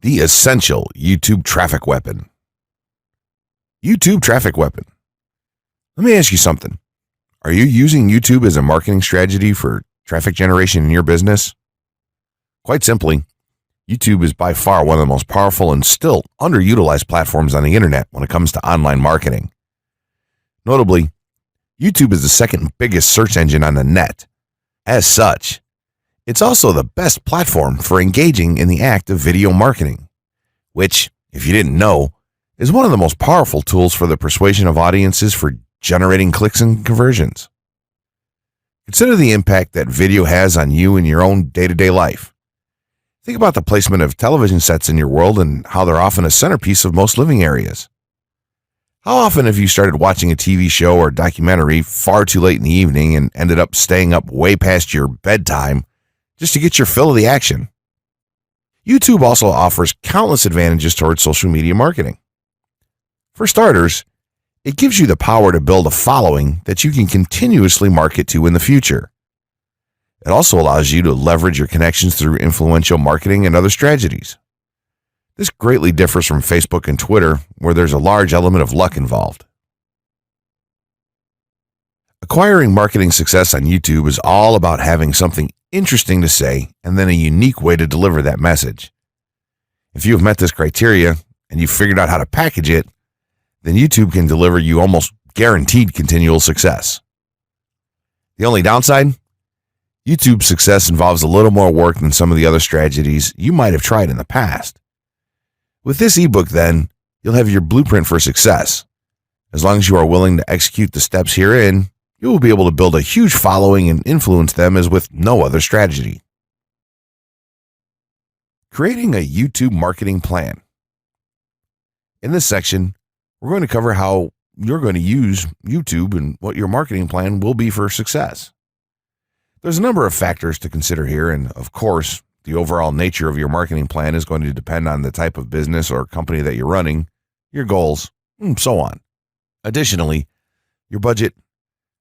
The essential YouTube traffic weapon. YouTube traffic weapon. Let me ask you something. Are you using YouTube as a marketing strategy for traffic generation in your business? Quite simply, YouTube is by far one of the most powerful and still underutilized platforms on the internet when it comes to online marketing. Notably, YouTube is the second biggest search engine on the net. As such, it's also the best platform for engaging in the act of video marketing, which, if you didn't know, is one of the most powerful tools for the persuasion of audiences for generating clicks and conversions. Consider the impact that video has on you in your own day-to-day life. Think about the placement of television sets in your world and how they're often a centerpiece of most living areas. How often have you started watching a TV show or documentary far too late in the evening and ended up staying up way past your bedtime just to get your fill of the action? YouTube also offers countless advantages towards social media marketing. For starters, it gives you the power to build a following that you can continuously market to in the future. It also allows you to leverage your connections through influential marketing and other strategies. This greatly differs from Facebook and Twitter, where there's a large element of luck involved. Acquiring marketing success on YouTube is all about having something interesting to say and then a unique way to deliver that message. If you have met this criteria and you've figured out how to package it, then YouTube can deliver you almost guaranteed continual success. The only downside? YouTube's success involves a little more work than some of the other strategies you might have tried in the past. With this ebook, then, you'll have your blueprint for success. As long as you are willing to execute the steps herein, you will be able to build a huge following and influence them as with no other strategy. Creating a YouTube marketing plan. In this section, we're going to cover how you're going to use YouTube and what your marketing plan will be for success. There's a number of factors to consider here, and of course, the overall nature of your marketing plan is going to depend on the type of business or company that you're running, your goals, and so on. Additionally, your budget,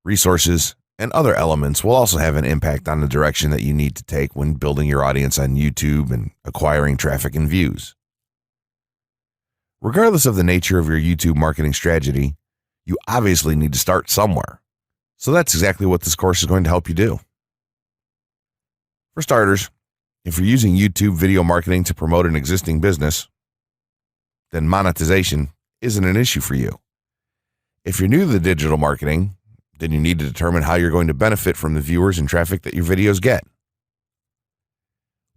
resources, and other elements will also have an impact on the direction that you need to take when building your audience on YouTube and acquiring traffic and views. Regardless of the nature of your YouTube marketing strategy, you obviously need to start somewhere. So that's exactly what this course is going to help you do. For starters, if you're using YouTube video marketing to promote an existing business, then monetization isn't an issue for you. If you're new to the digital marketing, then you need to determine how you're going to benefit from the viewers and traffic that your videos get.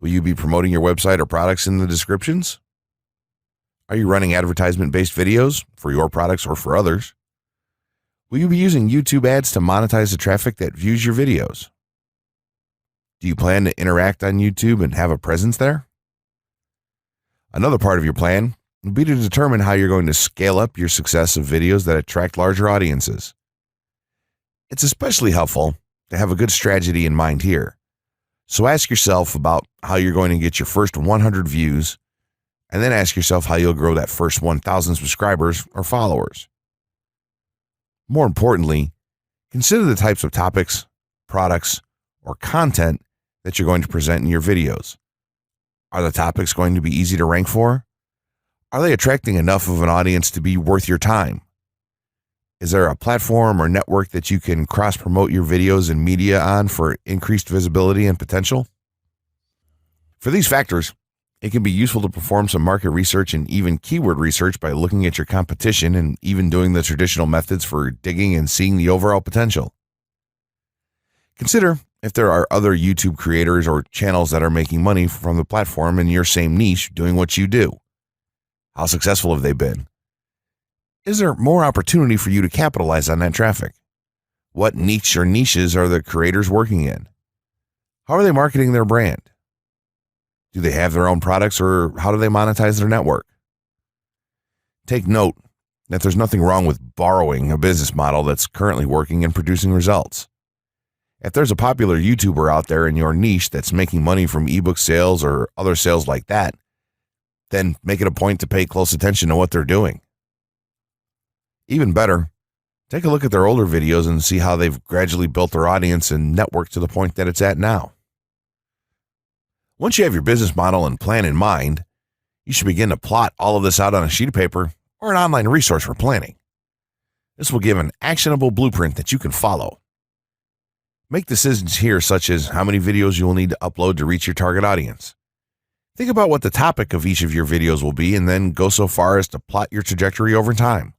Will you be promoting your website or products in the descriptions? Are you running advertisement-based videos for your products or for others? Will you be using YouTube ads to monetize the traffic that views your videos? Do you plan to interact on YouTube and have a presence there? Another part of your plan will be to determine how you're going to scale up your success of videos that attract larger audiences. It's especially helpful to have a good strategy in mind here. So ask yourself about how you're going to get your first 100 views, and then ask yourself how you'll grow that first 1,000 subscribers or followers. More importantly, consider the types of topics, products, or content that you're going to present in your videos. Are the topics going to be easy to rank for? Are they attracting enough of an audience to be worth your time? Is there a platform or network that you can cross-promote your videos and media on for increased visibility and potential? For these factors, it can be useful to perform some market research and even keyword research by looking at your competition and even doing the traditional methods for digging and seeing the overall potential. Consider if there are other YouTube creators or channels that are making money from the platform in your same niche doing what you do. How successful have they been? Is there more opportunity for you to capitalize on that traffic? What niche or niches are the creators working in? How are they marketing their brand? Do they have their own products, or how do they monetize their network? Take note that there's nothing wrong with borrowing a business model that's currently working and producing results. If there's a popular YouTuber out there in your niche that's making money from ebook sales or other sales like that, then make it a point to pay close attention to what they're doing. Even better, take a look at their older videos and see how they've gradually built their audience and network to the point that it's at now. Once you have your business model and plan in mind, You should begin to plot all of this out on a sheet of paper or an online resource for planning. This will give an actionable blueprint that you can follow. Make decisions here, such as how many videos you will need to upload to reach your target audience. Think about what the topic of each of your videos will be, and then go so far as to plot your trajectory over time.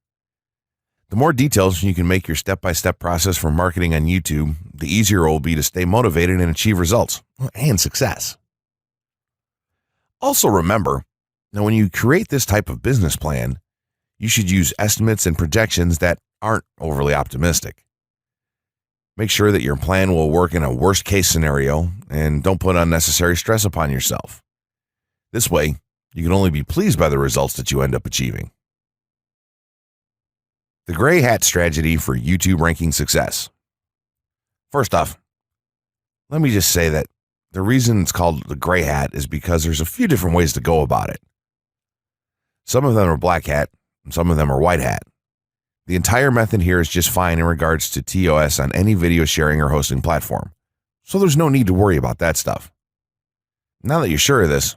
The more details you can make your step-by-step process for marketing on YouTube, the easier it will be to stay motivated and achieve results and success. Also remember, now when you create this type of business plan, you should use estimates and projections that aren't overly optimistic. Make sure that your plan will work in a worst-case scenario and don't put unnecessary stress upon yourself. This way, you can only be pleased by the results that you end up achieving. The gray hat strategy for YouTube ranking success. First off, let me just say that the reason it's called the gray hat is because there's a few different ways to go about it. Some of them are black hat, and some of them are white hat. The entire method here is just fine in regards to TOS on any video sharing or hosting platform, so there's no need to worry about that stuff. Now that you're sure of this,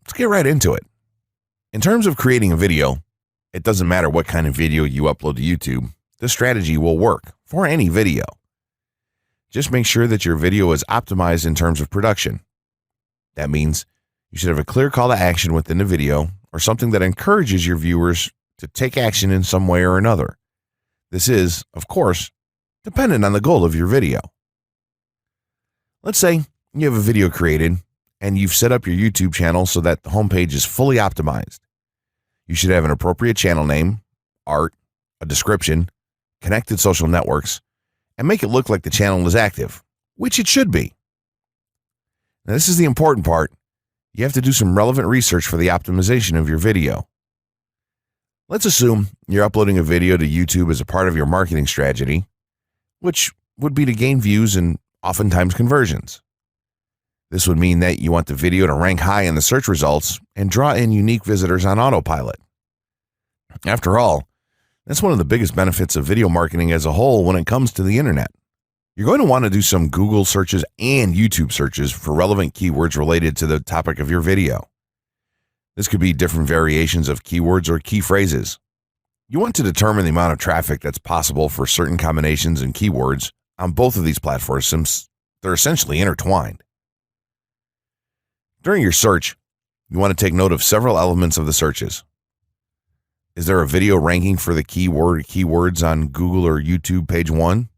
let's get right into it. In terms of creating a video, it doesn't matter what kind of video you upload to YouTube, this strategy will work for any video. Just make sure that your video is optimized in terms of production. That means you should have a clear call to action within the video or something that encourages your viewers to take action in some way or another. This is, of course, dependent on the goal of your video. Let's say you have a video created and you've set up your YouTube channel so that the homepage is fully optimized. You should have an appropriate channel name, art, a description, connected social networks, and make it look like the channel is active, which it should be. Now, this is the important part. You have to do some relevant research for the optimization of your video. Let's assume you're uploading a video to YouTube as a part of your marketing strategy, which would be to gain views and oftentimes conversions. This would mean that you want the video to rank high in the search results and draw in unique visitors on autopilot. After all, that's one of the biggest benefits of video marketing as a whole when it comes to the internet. You're going to want to do some Google searches and YouTube searches for relevant keywords related to the topic of your video. This could be different variations of keywords or key phrases. You want to determine the amount of traffic that's possible for certain combinations and keywords on both of these platforms since they're essentially intertwined. During your search, you want to take note of several elements of the searches. Is there a video ranking for the keywords on Google or YouTube page 1?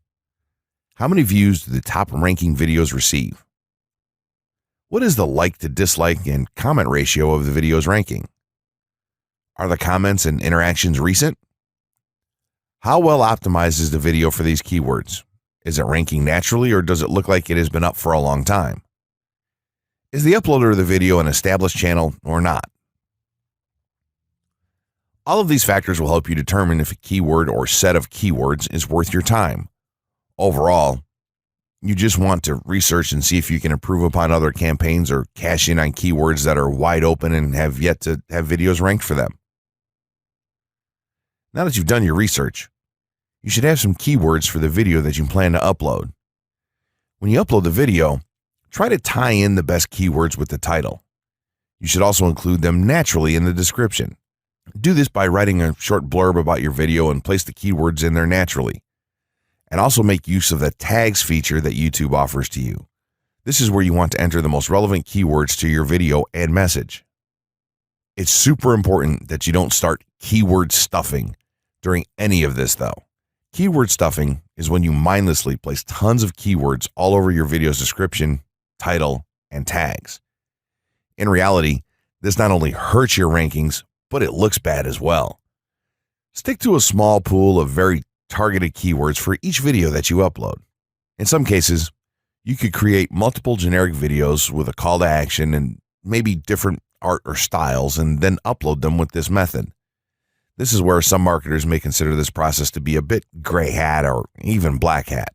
How many views do the top ranking videos receive? What is the like to dislike and comment ratio of the video's ranking? Are the comments and interactions recent? How well optimized is the video for these keywords? Is it ranking naturally or does it look like it has been up for a long time? Is the uploader of the video an established channel or not? All of these factors will help you determine if a keyword or set of keywords is worth your time. Overall, you just want to research and see if you can improve upon other campaigns or cash in on keywords that are wide open and have yet to have videos ranked for them. Now that you've done your research, you should have some keywords for the video that you plan to upload. When you upload the video, try to tie in the best keywords with the title. You should also include them naturally in the description. Do this by writing a short blurb about your video and place the keywords in there naturally. And also make use of the tags feature that YouTube offers to you. This is where you want to enter the most relevant keywords to your video and message. It's super important that you don't start keyword stuffing during any of this though. Keyword stuffing is when you mindlessly place tons of keywords all over your video's description, title, and tags. In reality, this not only hurts your rankings, but it looks bad as well. Stick to a small pool of very targeted keywords for each video that you upload. In some cases, you could create multiple generic videos with a call to action and maybe different art or styles and then upload them with this method. This is where some marketers may consider this process to be a bit gray hat or even black hat.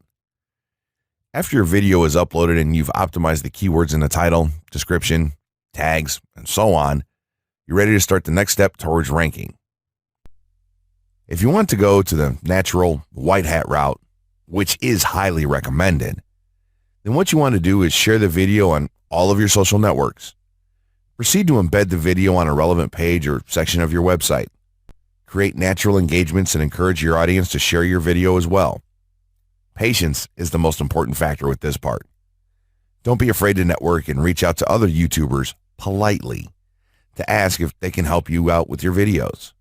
After your video is uploaded and you've optimized the keywords in the title, description, tags, and so on, you're ready to start the next step towards ranking. If you want to go to the natural white hat route, which is highly recommended, then what you want to do is share the video on all of your social networks. Proceed to embed the video on a relevant page or section of your website. Create natural engagements and encourage your audience to share your video as well. Patience is the most important factor with this part. Don't be afraid to network and reach out to other YouTubers politely to ask if they can help you out with your videos.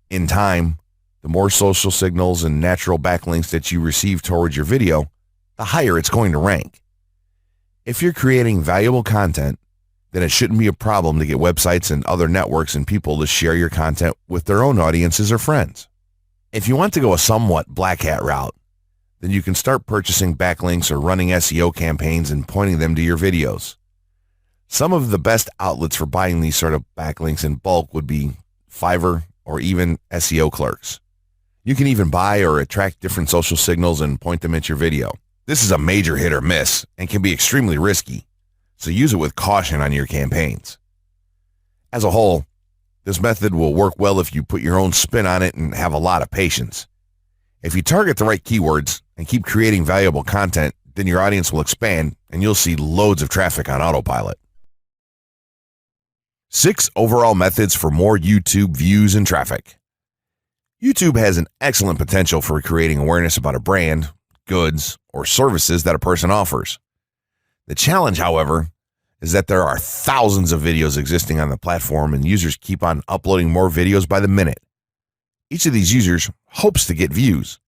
In time, the more social signals and natural backlinks that you receive towards your video, the higher it's going to rank. If you're creating valuable content, then it shouldn't be a problem to get websites and other networks and people to share your content with their own audiences or friends. If you want to go a somewhat black hat route, then you can start purchasing backlinks or running SEO campaigns and pointing them to your videos. Some of the best outlets for buying these sort of backlinks in bulk would be Fiverr or even SEO clerks. You can even buy or attract different social signals and point them at your video. This is a major hit or miss and can be extremely risky, so use it with caution on your campaigns. As a whole, this method will work well if you put your own spin on it and have a lot of patience. If you target the right keywords and keep creating valuable content, then your audience will expand and you'll see loads of traffic on autopilot. 6 overall methods for more YouTube views and traffic. YouTube has an excellent potential for creating awareness about a brand, goods, or services that a person offers. The challenge, however, is that there are thousands of videos existing on the platform and users keep on uploading more videos by the minute. Each of these users hopes to get views.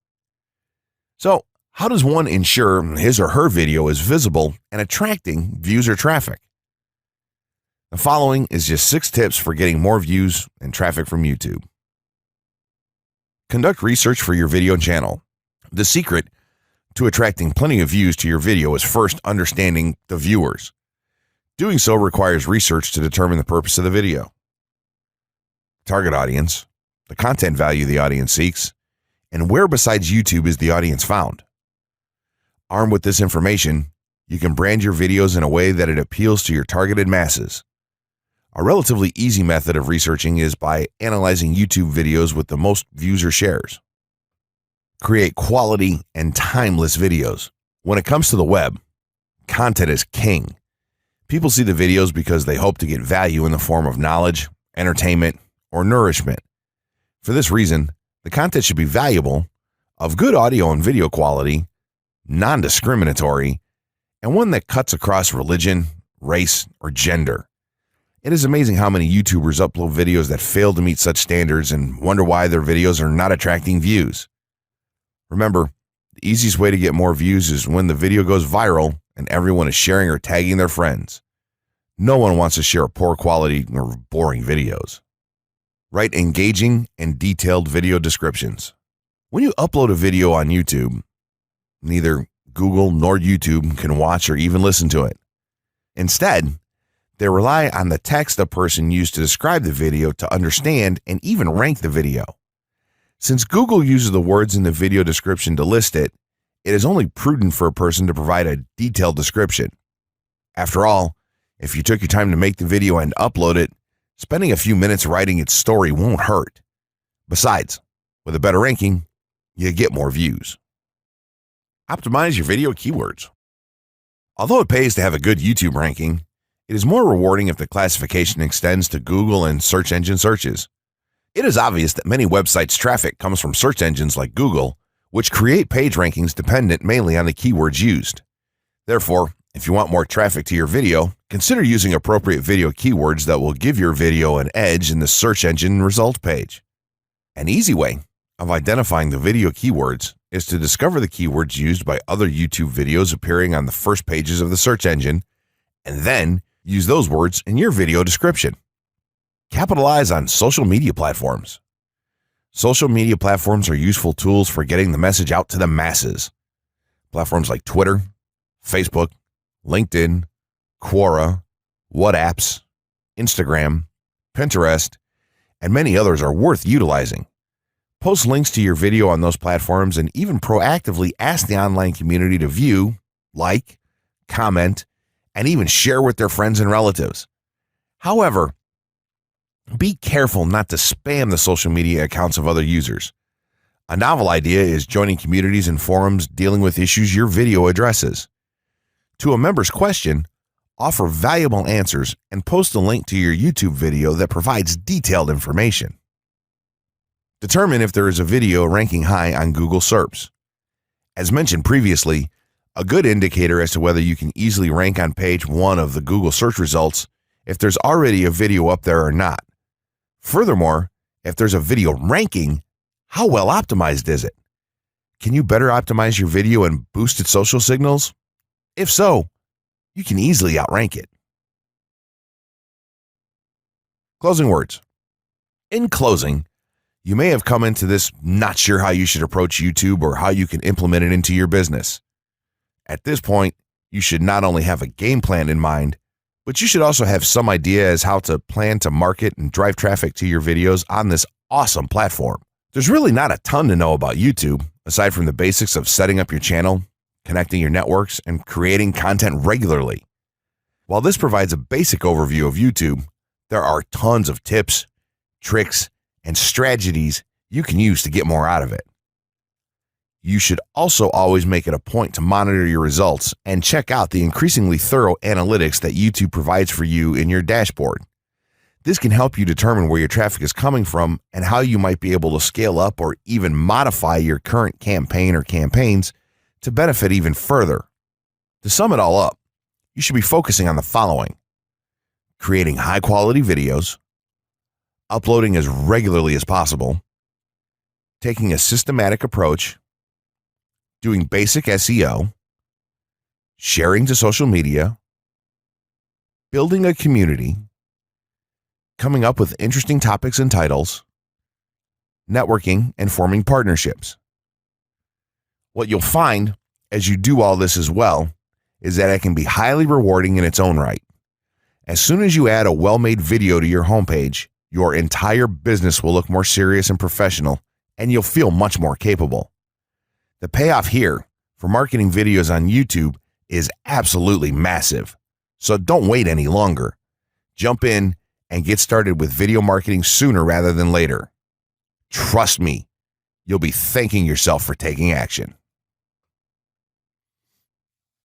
So, how does one ensure his or her video is visible and attracting views or traffic? The following is just 6 tips for getting more views and traffic from YouTube. Conduct research for your video channel. The secret to attracting plenty of views to your video is first understanding the viewers. Doing so requires research to determine the purpose of the video, target audience, the content value the audience seeks, and where besides YouTube is the audience found. Armed with this information, you can brand your videos in a way that it appeals to your targeted masses. A relatively easy method of researching is by analyzing YouTube videos with the most views or shares. Create quality and timeless videos. When it comes to the web, content is king. People see the videos because they hope to get value in the form of knowledge, entertainment, or nourishment. For this reason, the content should be valuable, of good audio and video quality, non-discriminatory, and one that cuts across religion, race, or gender. It is amazing how many YouTubers upload videos that fail to meet such standards and wonder why their videos are not attracting views. Remember, the easiest way to get more views is when the video goes viral and everyone is sharing or tagging their friends. No one wants to share poor quality or boring videos. Write engaging and detailed video descriptions. When you upload a video on YouTube, neither Google nor YouTube can watch or even listen to it. Instead, they rely on the text a person used to describe the video to understand and even rank the video. Since Google uses the words in the video description to list it, it is only prudent for a person to provide a detailed description. After all, if you took your time to make the video and upload it, spending a few minutes writing its story won't hurt. Besides, with a better ranking, you get more views. Optimize your video keywords. Although it pays to have a good YouTube ranking, it is more rewarding if the classification extends to Google and search engine searches. It is obvious that many websites' traffic comes from search engines like Google, which create page rankings dependent mainly on the keywords used. Therefore, if you want more traffic to your video, consider using appropriate video keywords that will give your video an edge in the search engine result page. An easy way of identifying the video keywords is to discover the keywords used by other YouTube videos appearing on the first pages of the search engine, and then use those words in your video description. Capitalize on social media platforms. Social media platforms are useful tools for getting the message out to the masses. Platforms like Twitter, Facebook, LinkedIn, Quora, WhatsApp, Instagram, Pinterest, and many others are worth utilizing. Post links to your video on those platforms and even proactively ask the online community to view, like, comment, and even share with their friends and relatives. However, be careful not to spam the social media accounts of other users. A novel idea is joining communities and forums dealing with issues your video addresses. To a member's question, offer valuable answers, and post a link to your YouTube video that provides detailed information. Determine if there is a video ranking high on Google SERPs. As mentioned previously, a good indicator as to whether you can easily rank on page 1 of the Google search results if there's already a video up there or not. Furthermore, if there's a video ranking, how well optimized is it? Can you better optimize your video and boost its social signals? If so, you can easily outrank it. Closing words. In closing, you may have come into this not sure how you should approach YouTube or how you can implement it into your business. At this point, you should not only have a game plan in mind, but you should also have some idea as how to plan to market and drive traffic to your videos on this awesome platform. There's really not a ton to know about YouTube, aside from the basics of setting up your channel, connecting your networks, and creating content regularly. While this provides a basic overview of YouTube, there are tons of tips, tricks, and strategies you can use to get more out of it. You should also always make it a point to monitor your results and check out the increasingly thorough analytics that YouTube provides for you in your dashboard. This can help you determine where your traffic is coming from and how you might be able to scale up or even modify your current campaign or campaigns to benefit even further. To sum it all up, you should be focusing on the following: creating high-quality videos, uploading as regularly as possible, taking a systematic approach, doing basic SEO, sharing to social media, building a community, coming up with interesting topics and titles, networking, and forming partnerships. What you'll find as you do all this as well is that it can be highly rewarding in its own right. As soon as you add a well-made video to your homepage, your entire business will look more serious and professional, and you'll feel much more capable. The payoff here for marketing videos on YouTube is absolutely massive. So don't wait any longer. Jump in and get started with video marketing sooner rather than later. Trust me, you'll be thanking yourself for taking action.